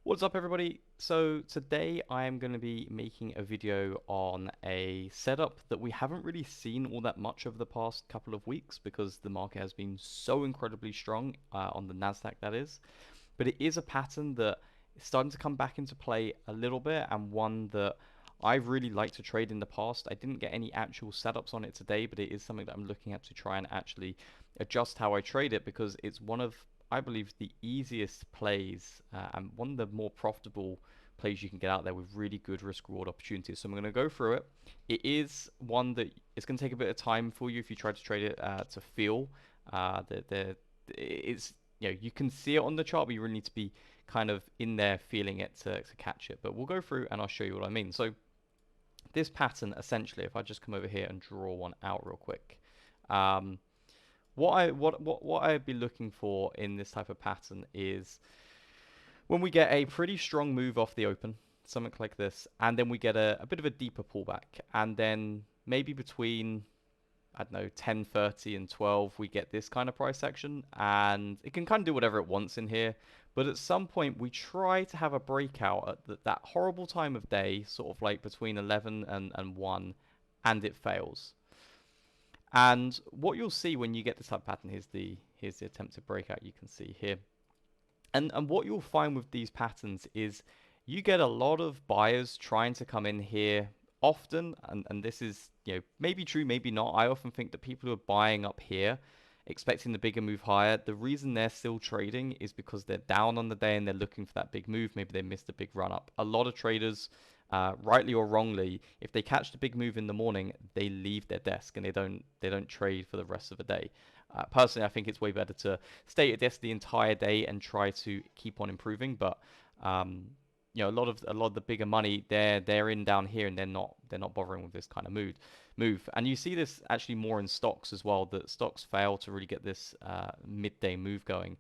What's up everybody? So today I am going to be making a video on a setup that we haven't really seen all that much over the past couple of weeks because the market has been so incredibly strong on the Nasdaq, that is. But it is a pattern that is starting to come back into play a little bit, and one that I've really liked to trade in the past. I didn't get any actual setups on it today, but it is something that I'm looking at to try and actually adjust how I trade it, because it's one of, I believe, the easiest plays and one of the more profitable plays you can get out there with really good risk reward opportunities. So I'm going to go through it. It is one that it's going to take a bit of time for you if you try to trade it to feel that it's, you can see it on the chart, but you really need to be kind of in there feeling it to catch it. But we'll go through and I'll show you what I mean. So this pattern, essentially, if I just come over here and draw one out real quick, um, what I'd be looking for in this type of pattern is when we get a pretty strong move off the open, something like this, and then we get a bit of a deeper pullback, and then maybe between, I don't know, 10:30 and 12, we get this kind of price action, and it can kind of do whatever it wants in here. But at some point, we try to have a breakout at that horrible time of day, sort of like between 11 and 1, and it fails. And what you'll see when you get this type of pattern, here's the attempted breakout you can see here. And what you'll find with these patterns is you get a lot of buyers trying to come in here often, and this is, maybe true, maybe not. I often think that people who are buying up here expecting the bigger move higher, the reason they're still trading is because they're down on the day and they're looking for that big move. Maybe they missed a big run up. A lot of traders, rightly or wrongly, if they catch the big move in the morning, they leave their desk and they don't trade for the rest of the day. Personally, I think it's way better to stay at desk the entire day and try to keep on improving. But a lot of the bigger money, they're in down here and they're not bothering with this kind of move. And you see this actually more in stocks as well, that stocks fail to really get this midday move going.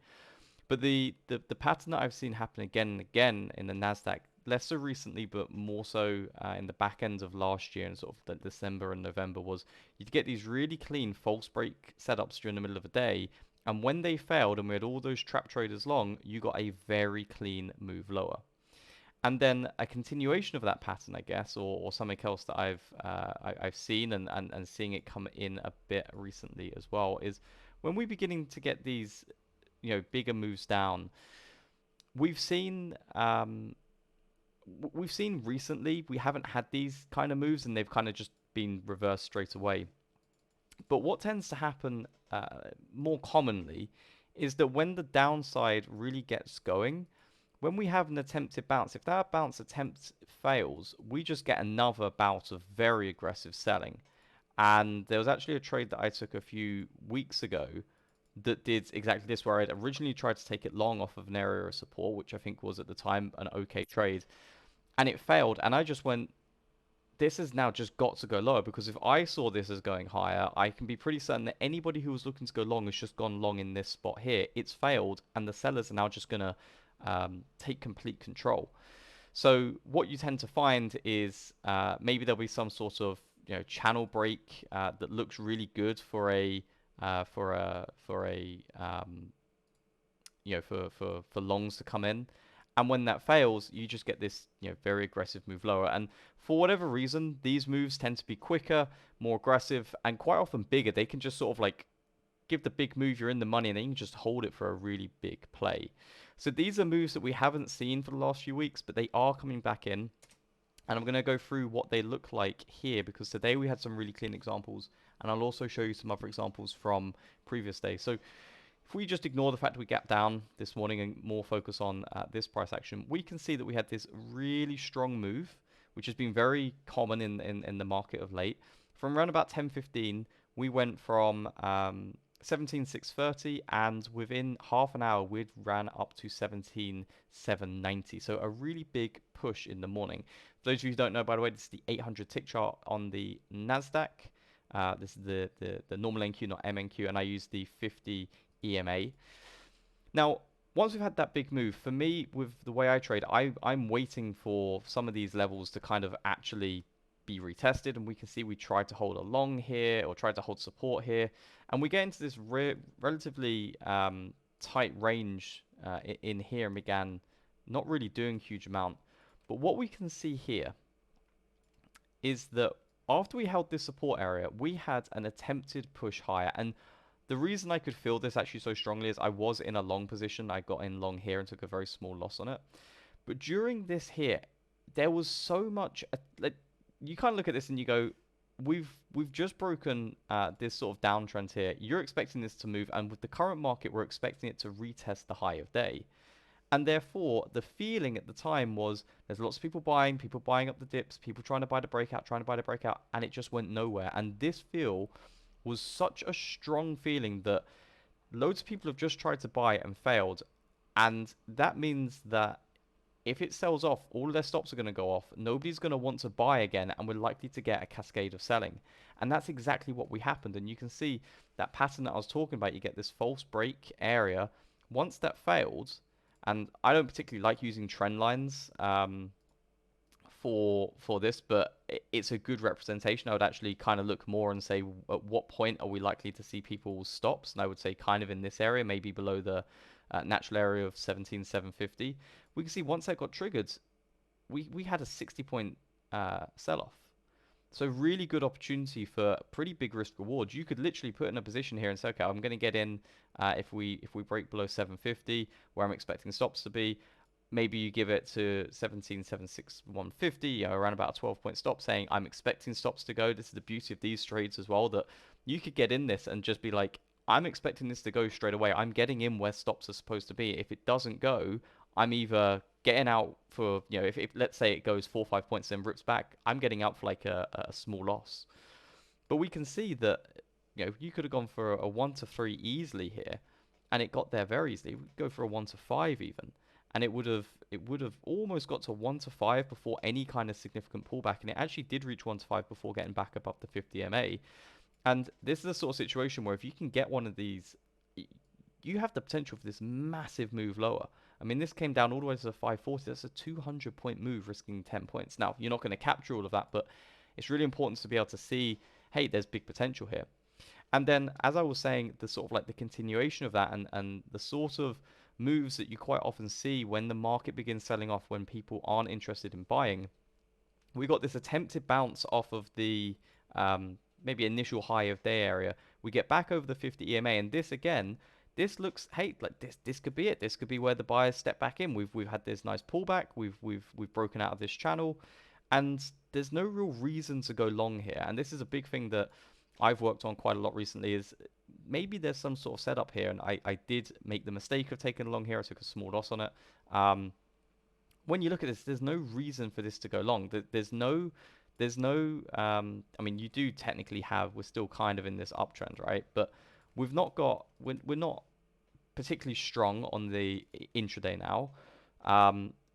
But the pattern that I've seen happen again and again in the Nasdaq, less so recently, but more so in the back end of last year and sort of the December and November, was you'd get these really clean false break setups during the middle of the day, and when they failed and we had all those trap traders long, you got a very clean move lower. And then a continuation of that pattern, I guess, or something else that I've seen and seeing it come in a bit recently as well, is when we're beginning to get these bigger moves down. We've seen we've seen recently, we haven't had these kind of moves and they've kind of just been reversed straight away. But what tends to happen more commonly is that when the downside really gets going, when we have an attempted bounce, if that bounce attempt fails, we just get another bout of very aggressive selling. And there was actually a trade that I took a few weeks ago that did exactly this, where I'd originally tried to take it long off of an area of support, which I think was at the time an okay trade, and it failed. And I just went, this has now just got to go lower, because if I saw this as going higher, I can be pretty certain that anybody who was looking to go long has just gone long in this spot here. It's failed, and the sellers are now just going to take complete control. So what you tend to find is maybe there'll be some sort of channel break that looks really good for a for longs to come in, and when that fails, you just get this very aggressive move lower. And for whatever reason, these moves tend to be quicker, more aggressive, and quite often bigger. They can just sort of like give the big move, you're in the money, and then you can just hold it for a really big play. So these are moves that we haven't seen for the last few weeks, but they are coming back in. And I'm going to go through what they look like here, because today we had some really clean examples, and I'll also show you some other examples from previous days. So if we just ignore the fact that we gapped down this morning and more focus on this price action, we can see that we had this really strong move, which has been very common in the market of late. From around about 10:15, we went from 17,630, and within half an hour, we'd ran up to 17,790. So a really big push in the morning. For those of you who don't know, by the way, this is the 800 tick chart on the Nasdaq. This is the normal NQ, not MNQ, and I use the 50 EMA. Now, once we've had that big move, for me, with the way I trade, I'm waiting for some of these levels to kind of actually be retested, and we can see we tried to hold a long here or tried to hold support here, and we get into this relatively tight range in here and began not really doing huge amount. But what we can see here is that after we held this support area, we had an attempted push higher. And the reason I could feel this actually so strongly is I was in a long position. I got in long here and took a very small loss on it. But during this here, there was so much. Like, you kind of look at this and you go, we've just broken this sort of downtrend here. You're expecting this to move, and with the current market, we're expecting it to retest the high of day. And therefore, the feeling at the time was there's lots of people buying up the dips, people trying to buy the breakout, and it just went nowhere. And this feel was such a strong feeling that loads of people have just tried to buy and failed. And that means that if it sells off, all their stops are going to go off. Nobody's going to want to buy again, and we're likely to get a cascade of selling. And that's exactly what we happened. And you can see that pattern that I was talking about. You get this false break area. Once that failed, and I don't particularly like using trend lines for this, but it's a good representation. I would actually kind of look more and say at what point are we likely to see people's stops, and I would say kind of in this area, maybe below the natural area of 17,750. We can see once that got triggered, we had a 60-point sell-off. So really good opportunity for pretty big risk reward. You could literally put in a position here and say, okay, I'm going to get in if we break below 750, where I'm expecting stops to be. Maybe you give it to 17,76150, you know, around about a 12-point stop, saying I'm expecting stops to go. This is the beauty of these trades as well, that you could get in this and just be like, I'm expecting this to go straight away. I'm getting in where stops are supposed to be. If it doesn't go, I'm either getting out for, you know, if let's say it goes 4 or 5 points and rips back, I'm getting out for like a small loss. But we can see that, you know, you could have gone for a 1 to 3 easily here, and it got there very easily. We could go for a 1 to 5 even, and it would have almost got to 1 to 5 before any kind of significant pullback, and it actually did reach 1 to 5 before getting back above the 50 MA. And this is the sort of situation where if you can get one of these, you have the potential for this massive move lower. I mean, this came down all the way to the 540. That's a 200-point move, risking 10 points. Now, you're not going to capture all of that, but it's really important to be able to see, hey, there's big potential here. And then, as I was saying, the sort of like the continuation of that and the sort of moves that you quite often see when the market begins selling off, when people aren't interested in buying, we got this attempted bounce off of the maybe initial high of day area. We get back over the 50 EMA, and this again, this looks, hey, like this could be it. This could be where the buyers step back in. We've had this nice pullback. We've broken out of this channel, and there's no real reason to go long here. And this is a big thing that I've worked on quite a lot recently, is maybe there's some sort of setup here, and I did make the mistake of taking a long here. I took a small loss on it. When you look at this, there's no reason for this to go long. There's no I mean, you do technically have, we're still kind of in this uptrend, right? But we're not particularly strong on the intraday now.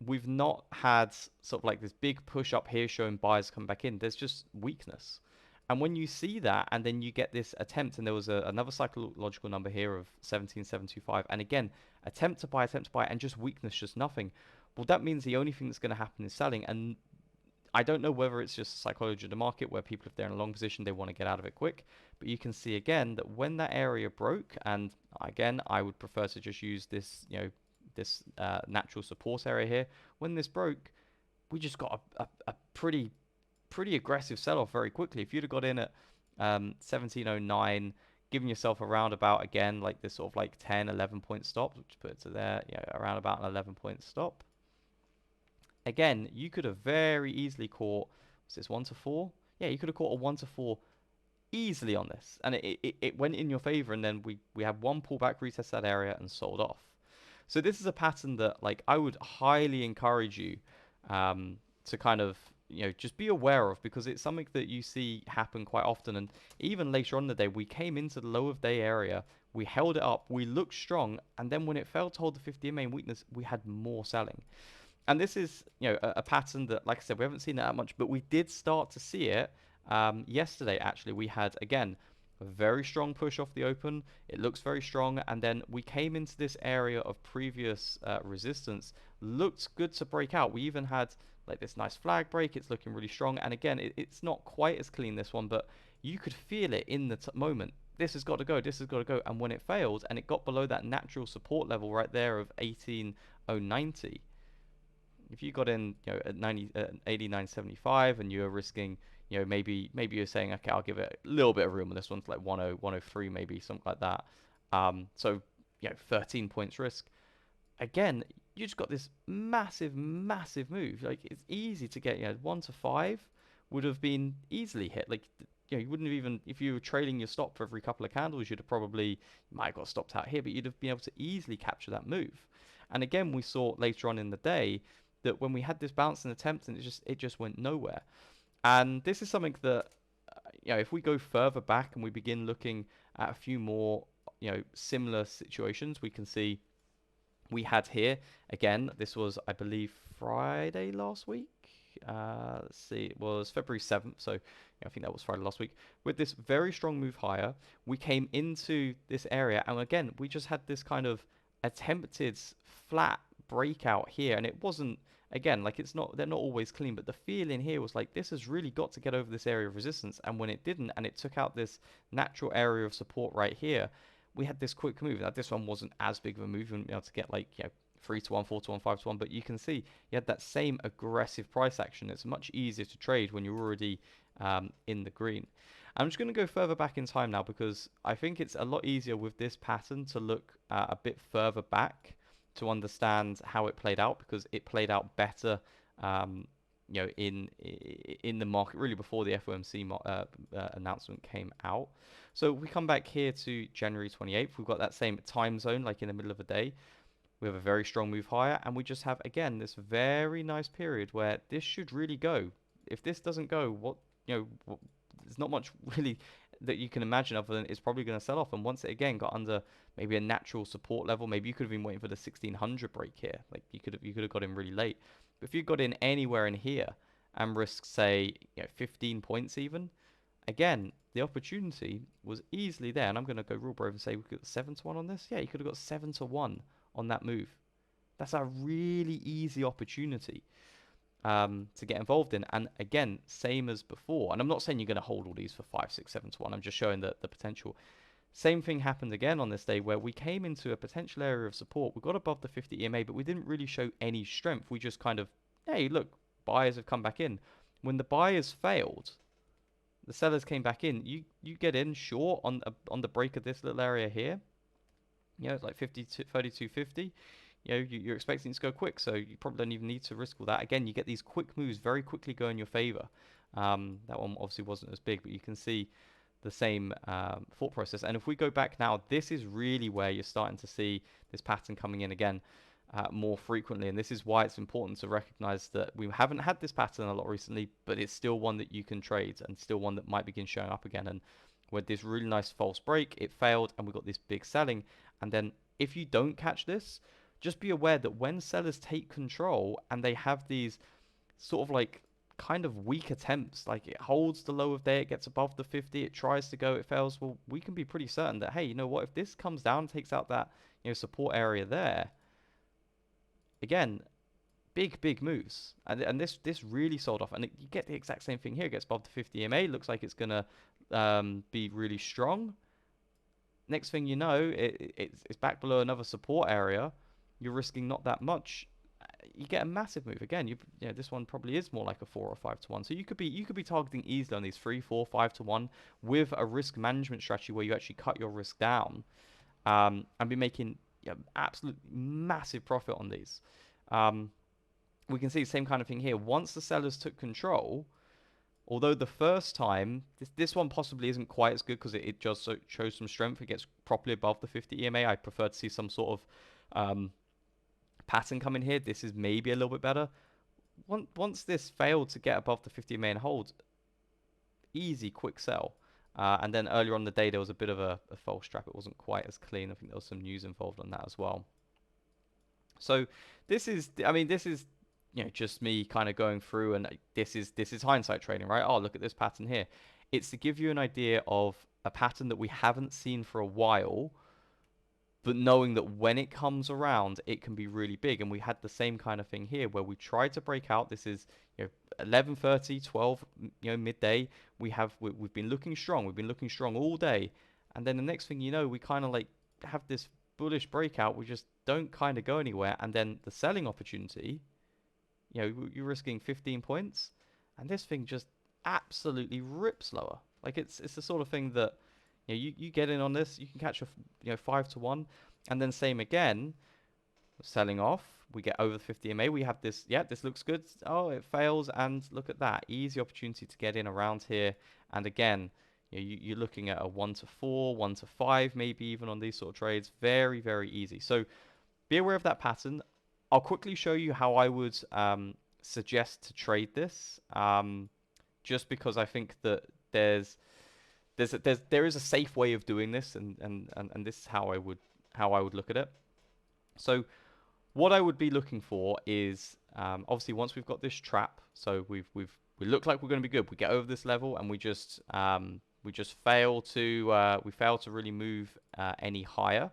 We've not had sort of like this big push up here showing buyers come back in. There's just weakness. And when you see that, and then you get this attempt, and there was another psychological number here of 17,725, and again, attempt to buy, and just weakness, just nothing. Well, that means the only thing that's going to happen is selling, and I don't know whether it's just psychology of the market where people, if they're in a long position, they want to get out of it quick. But you can see again that when that area broke, and again, I would prefer to just use this, you know, this natural support area here. When this broke, we just got a pretty aggressive sell-off very quickly. If you'd have got in at 1709, giving yourself a roundabout again, like this sort of like 10, 11 point stop, which put it to there, you know, around about an 11 point stop. Again, you could have very easily caught, was this 1 to 4? Yeah, you could have caught a 1 to 4 easily on this, and it went in your favor, and then we had one pullback, retest that area, and sold off. So this is a pattern that, like, I would highly encourage you to kind of, you know, just be aware of, because it's something that you see happen quite often. And even later on in the day, we came into the low of day area, we held it up, we looked strong, and then when it failed to hold the 50 MA weakness, we had more selling. And this is, you know, a pattern that, like I said, we haven't seen it that much, but we did start to see it yesterday. Actually, we had, again, a very strong push off the open. It looks very strong, and then we came into this area of previous resistance. Looked good to break out. We even had like this nice flag break. It's looking really strong, and again, it's not quite as clean, this one, but you could feel it in the moment. This has got to go, this has got to go. And when it failed and it got below that natural support level right there of 18,090, if you got in, at 89.75 and you're risking, maybe you're saying, okay, I'll give it a little bit of room on this one to like 10, 103, maybe something like that. So 13 points risk. Again, you just got this massive, massive move. Like it's easy to get, 1 to 5 would have been easily hit. Like you wouldn't have even, if you were trailing your stop for every couple of candles, you'd have probably, you might have got stopped out here, but you'd have been able to easily capture that move. And again, we saw later on in the day that when we had this bounce and attempt, and it just went nowhere. And this is something that, if we go further back and we begin looking at a few more, similar situations, we can see we had here again. This was, I believe, Friday last week. Let's see, it was February 7th, so I think that was Friday last week. With this very strong move higher, we came into this area, and again, we just had this kind of attempted flat breakout here, and it wasn't, again, like they're not always clean, but the feeling here was like this has really got to get over this area of resistance, and when it didn't, and it took out this natural area of support right here, we had this quick move. Now this one wasn't as big of a move, you wouldn't be able to get like 3 to 1, 4 to 1, 5 to 1, but you can see you had that same aggressive price action. It's much easier to trade when you're already in the green. I'm just going to go further back in time now because I think it's a lot easier with this pattern to look a bit further back to understand how it played out, because it played out better in the market really before the FOMC announcement came out. So we come back here to January 28th. We've got that same time zone, like in the middle of the day. We have a very strong move higher, and we just have, again, this very nice period where this should really go. If this doesn't go, there's not much really that you can imagine other than it's probably going to sell off. And once it again got under maybe a natural support level, maybe you could have been waiting for the 1600 break here. Like you could have got in really late. But if you got in anywhere in here and risked, say, 15 points even, again, the opportunity was easily there. And I'm going to go rule brave and say we got 7 to 1 on this. Yeah, you could have got 7 to 1 on that move. That's a really easy opportunity to get involved in. And again, same as before. And I'm not saying you're going to hold all these for 5, 6, 7 to 1. I'm just showing the potential. Same thing happened again on this day where we came into a potential area of support. We got above the 50 EMA, but we didn't really show any strength. We just kind of, hey, look, buyers have come back in. When the buyers failed, the sellers came back in. You get in short on the break of this little area here. It's like 32.50. You're expecting it to go quick, so you probably don't even need to risk all that. Again, you get these quick moves very quickly go in your favor. That one obviously wasn't as big, but you can see the same thought process. And if we go back now, this is really where you're starting to see this pattern coming in again more frequently. And this is why it's important to recognize that we haven't had this pattern a lot recently, but it's still one that you can trade and still one that might begin showing up again. And with this really nice false break, it failed and we got this big selling. And then if you don't catch this, just be aware that when sellers take control and they have these sort of like kind of weak attempts, like it holds the low of day, it gets above the 50, it tries to go, it fails, well, we can be pretty certain that, hey, you know what, if this comes down, takes out that support area there, again, big moves. And this really sold off. And you get the exact same thing here. It gets above the 50 EMA, looks like it's going to be really strong. Next thing you know, it's back below another support area. You're risking not that much. You get a massive move again. This one probably is more like a 4 or 5 to 1. So you could be targeting easily on these 3, 4, 5 to 1 with a risk management strategy where you actually cut your risk down and be making absolute massive profit on these. We can see the same kind of thing here. Once the sellers took control, although the first time, this one possibly isn't quite as good because it just shows some strength. It gets properly above the 50 EMA. I prefer to see some sort of pattern come in here. This is maybe a little bit better. Once this failed to get above the 50 EMA and hold, easy, quick sell. And then earlier on the day, there was a bit of a false trap. It wasn't quite as clean. I think there was some news involved on that as well. So this is just me kind of going through, and this is hindsight trading, right? Oh, look at this pattern here. It's to give you an idea of a pattern that we haven't seen for a while, but knowing that when it comes around, it can be really big. And we had the same kind of thing here where we tried to break out. This is 11:30, 12, midday. We've been looking strong. We've been looking strong all day, and then the next thing you know, we kind of like have this bullish breakout. We just don't kind of go anywhere, and then the selling opportunity you're risking 15 points, and this thing just absolutely rips lower. Like it's the sort of thing that you get in on this, you can catch a 5 to 1, and then same again, selling off. We get over the 50 EMA. We have this. Yeah, this looks good. Oh, it fails, and look at that, easy opportunity to get in around here. And again, you're looking at a 1 to 4, 1 to 5, maybe even on these sort of trades. Very, very easy. So be aware of that pattern. I'll quickly show you how I would suggest to trade this, just because I think that there is a safe way of doing this, and this is how I would look at it. So what I would be looking for is obviously once we've got this trap, so we look like we're going to be good. We get over this level and we just fail to really move any higher.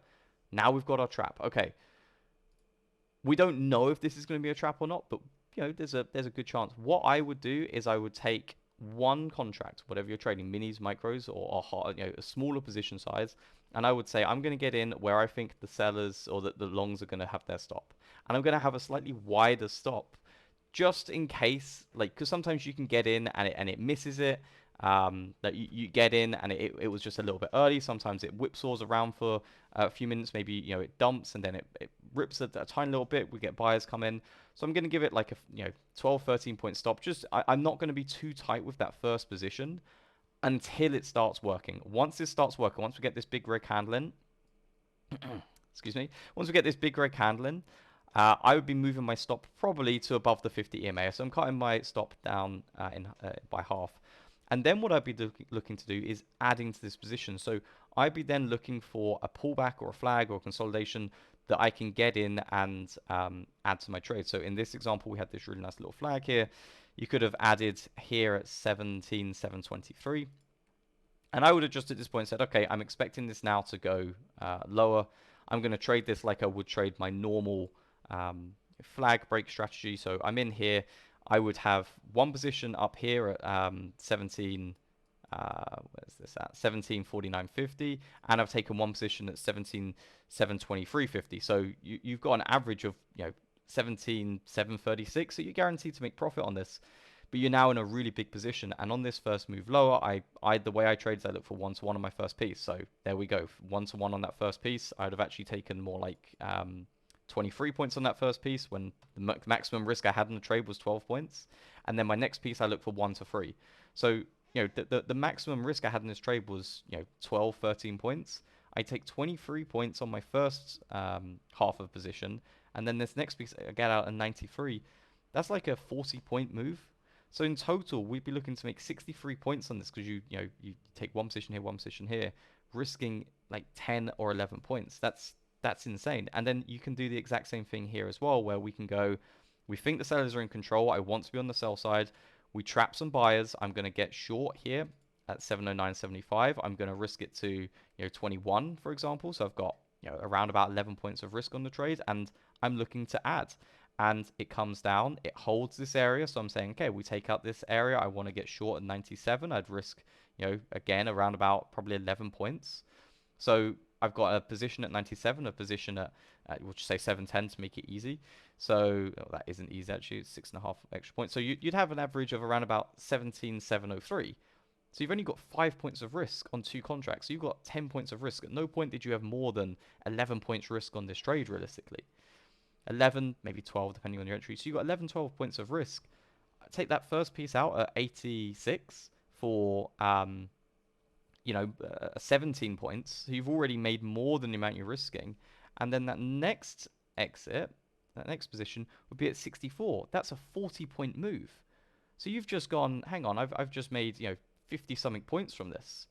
Now we've got our trap. Okay, we don't know if this is going to be a trap or not, but there's a good chance. What I would do is I would take one contract, whatever you're trading, minis, micros, or a smaller position size, and I would say I'm going to get in where I think the sellers or the longs are going to have their stop, and I'm going to have a slightly wider stop, just in case, like, because sometimes you can get in and it misses it. That you get in and it was just a little bit early. Sometimes it whipsaws around for a few minutes, maybe it dumps and then it rips a tiny little bit. We get buyers come in, so I'm going to give it like a 12-13 point stop. Just I'm not going to be too tight with that first position until it starts working. Once it starts working, once we get this big red candle in, excuse me, once we get this big red candle in, I would be moving my stop probably to above the 50 EMA. So I'm cutting my stop down by half. And then what I'd be looking to do is adding to this position. So I'd be then looking for a pullback or a flag or a consolidation that I can get in and add to my trade. So in this example, we had this really nice little flag here. You could have added here at 17,723. And I would have just at this point said, okay, I'm expecting this now to go lower. I'm going to trade this like I would trade my normal flag break strategy. So I'm in here. I would have one position up here at 1749.50, and I've taken one position at 17,723.50. So you've got an average of 17,736. So you're guaranteed to make profit on this, but you're now in a really big position. And on this first move lower, the way I trade is I look for 1 to 1 on my first piece. So there we go, 1 to 1 on that first piece. I'd have actually taken more like 23 points on that first piece when the maximum risk I had in the trade was 12 points. And then my next piece I look for 1 to 3. So the maximum risk I had in this trade was 12, 13 points. I take 23 points on my first half of position, and then this next piece I get out at 93. That's like a 40-point move. So in total, we'd be looking to make 63 points on this, because you take one position here, one position here, risking like 10 or 11 points. That's insane. And then you can do the exact same thing here as well, where we can go, we think the sellers are in control. I want to be on the sell side. We trap some buyers. I'm going to get short here at 709.75. I'm going to risk it to 21, for example. So I've got around about 11 points of risk on the trade, and I'm looking to add. And it comes down, it holds this area. So I'm saying, okay, we take out this area. I want to get short at 97. I'd risk, again, around about probably 11 points. So I've got a position at 97, a position at, we'll just say 710 to make it easy. So that isn't easy, actually. It's 6.5 extra points. So you'd have an average of around about 17,703. So you've only got 5 points of risk on 2 contracts. So you've got 10 points of risk. At no point did you have more than 11 points risk on this trade, realistically. 11, maybe 12, depending on your entry. So you've got 11, 12 points of risk. Take that first piece out at 86 for 17 points. So you've already made more than the amount you're risking. And then that next exit, that next position would be at 64. That's a 40-point move. So you've just gone, hang on, I've just made 50 something points from this.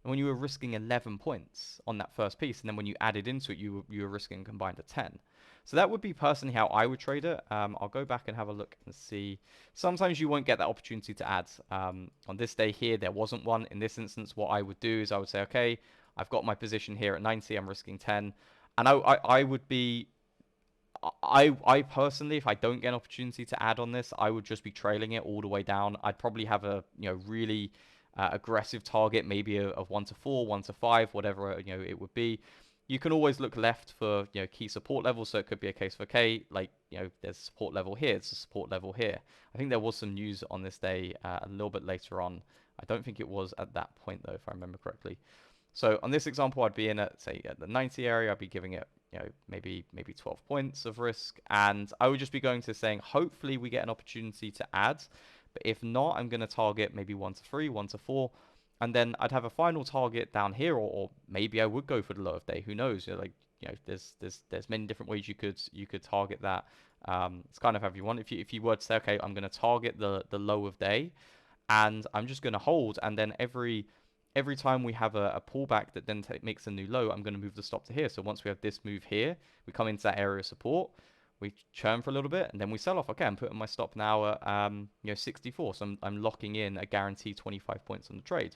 And when you were risking 11 points on that first piece, and then when you added into it, you were risking combined a 10. So that would be personally how I would trade it. I'll go back and have a look and see. Sometimes you won't get that opportunity to add. On this day here, there wasn't one. In this instance, what I would do is I would say, okay, I've got my position here at 90. I'm risking 10. And I would be, I personally, if I don't get an opportunity to add on this, I would just be trailing it all the way down. I'd probably have a, really aggressive target, maybe of 1 to 4, 1 to 5, whatever, it would be. You can always look left for, key support levels. So it could be a case for okay, like, there's a support level here, it's a support level here. I think there was some news on this day a little bit later on. I don't think it was at that point though, if I remember correctly. So on this example, I'd be in at, say, at the 90 area. I'd be giving it, maybe 12 points of risk, and I would just be going to saying, hopefully we get an opportunity to add, but if not, I'm going to target maybe 1 to 3, 1 to 4, and then I'd have a final target down here, or maybe I would go for the low of day. Who knows? There's many different ways you could target that. It's kind of however you want. If you were to say, okay, I'm going to target the low of day, and I'm just going to hold, and then every time we have a pullback that then makes a new low, I'm going to move the stop to here. So once we have this move here, we come into that area of support, we churn for a little bit, and then we sell off. Okay, I'm putting my stop now at 64, so I'm locking in a guaranteed 25 points on the trade.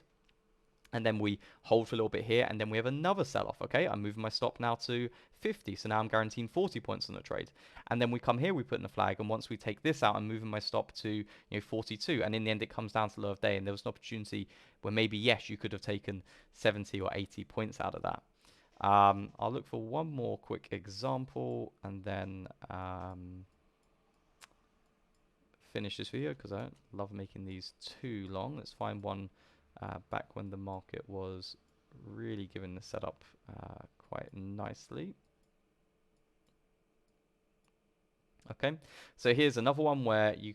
And then we hold for a little bit here, and then we have another sell-off. Okay, I'm moving my stop now to 50, so now I'm guaranteeing 40 points on the trade. And then we come here, we put in a flag, and once we take this out, I'm moving my stop to 42. And in the end, it comes down to the low of day, and there was an opportunity where maybe, yes, you could have taken 70 or 80 points out of that. I'll look for one more quick example, and then finish this video, because I don't love making these too long. Let's find one back when the market was really giving the setup quite nicely. Okay, so here's another one where you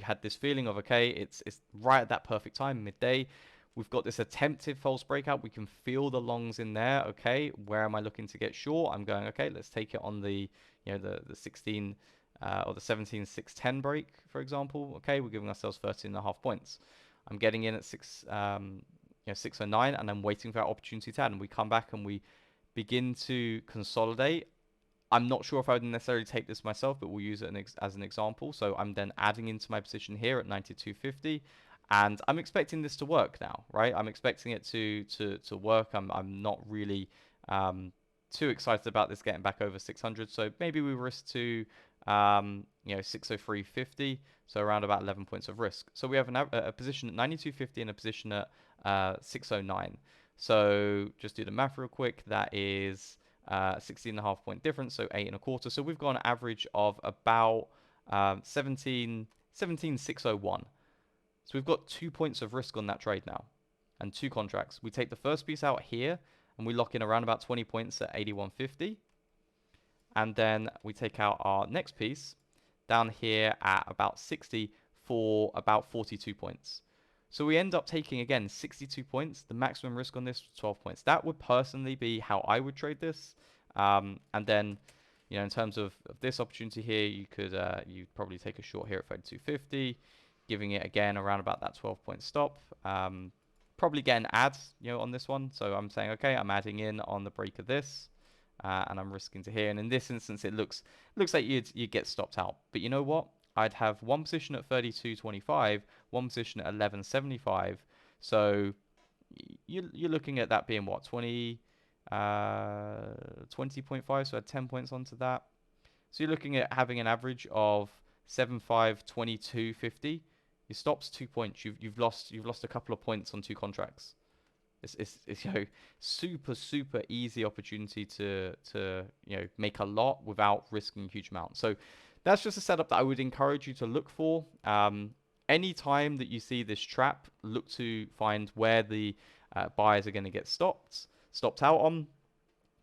had this feeling of, okay, it's right at that perfect time, midday. We've got this attempted false breakout. We can feel the longs in there. Okay, where am I looking to get short? I'm going, okay, let's take it on the the 16 or the 17,610 break, for example. Okay, we're giving ourselves 13.5 points. I'm getting in at 609, and I'm waiting for that opportunity to add, and we come back and we begin to consolidate. I'm not sure if I would necessarily take this myself, but we'll use it as an example. So I'm then adding into my position here at 92.50, and I'm expecting this to work now, right? I'm expecting it to work. I'm not really too excited about this getting back over 600. So maybe we risk to 603.50, so around about 11 points of risk. So we have a position at 92.50 and a position at 609. So just do the math real quick. That is 16.5 point difference, so 8.25. So we've got an average of about 17,601. So we've got 2 points of risk on that trade now, and 2 contracts. We take the first piece out here, and we lock in around about 20 points at 81.50. And then we take out our next piece down here at about 60 for about 42 points. So we end up taking, again, 62 points. The maximum risk on this was 12 points. That would personally be how I would trade this. And then, in terms of this opportunity here, you could you'd probably take a short here at 32.50, giving it, again, around about that 12-point stop. Probably get an add, on this one. So I'm saying, okay, I'm adding in on the break of this. And I'm risking to here. And in this instance, it looks like you'd get stopped out. But you know what? I'd have one position at 32.25, one position at 11.75. So you're looking at that being what, 20.5. So add 10 points onto that. So you're looking at having an average of 7.5, 22.50. Your stop's 2 points. You've lost a couple of points on 2 contracts. It's super easy opportunity to make a lot without risking a huge amount. So that's just a setup that I would encourage you to look for. Any time that you see this trap, look to find where the buyers are going to get stopped out on.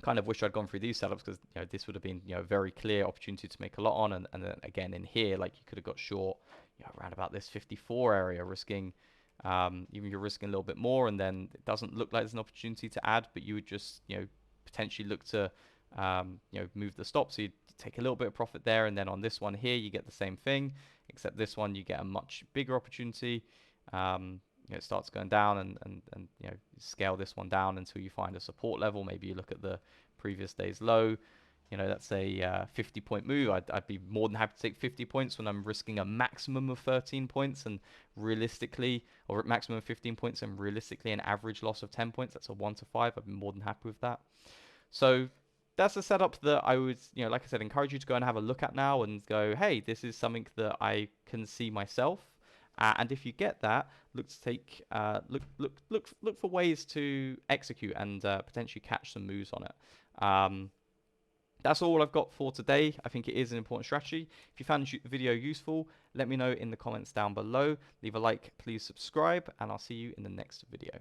Kind of wish I'd gone through these setups, because this would have been a very clear opportunity to make a lot on, and then again in here, like, you could have got short around about this 54 area, risking. Even you're risking a little bit more, and then it doesn't look like there's an opportunity to add, but you would just potentially look to move the stop, so you take a little bit of profit there, and then on this one here you get the same thing, except this one you get a much bigger opportunity. It starts going down, and scale this one down until you find a support level. Maybe you look at the previous day's low. That's a 50-point move. I'd be more than happy to take 50 points when I'm risking a maximum of 13 points, and realistically, or maximum of 15 points, and realistically an average loss of 10 points. That's a 1 to 5. I'd be more than happy with that. So that's a setup that I would, like I said, encourage you to go and have a look at now and go, hey, this is something that I can see myself. And if you get that, look to take look for ways to execute and potentially catch some moves on it. That's all I've got for today. I think it is an important strategy. If you found the video useful, let me know in the comments down below. Leave a like, please subscribe, and I'll see you in the next video.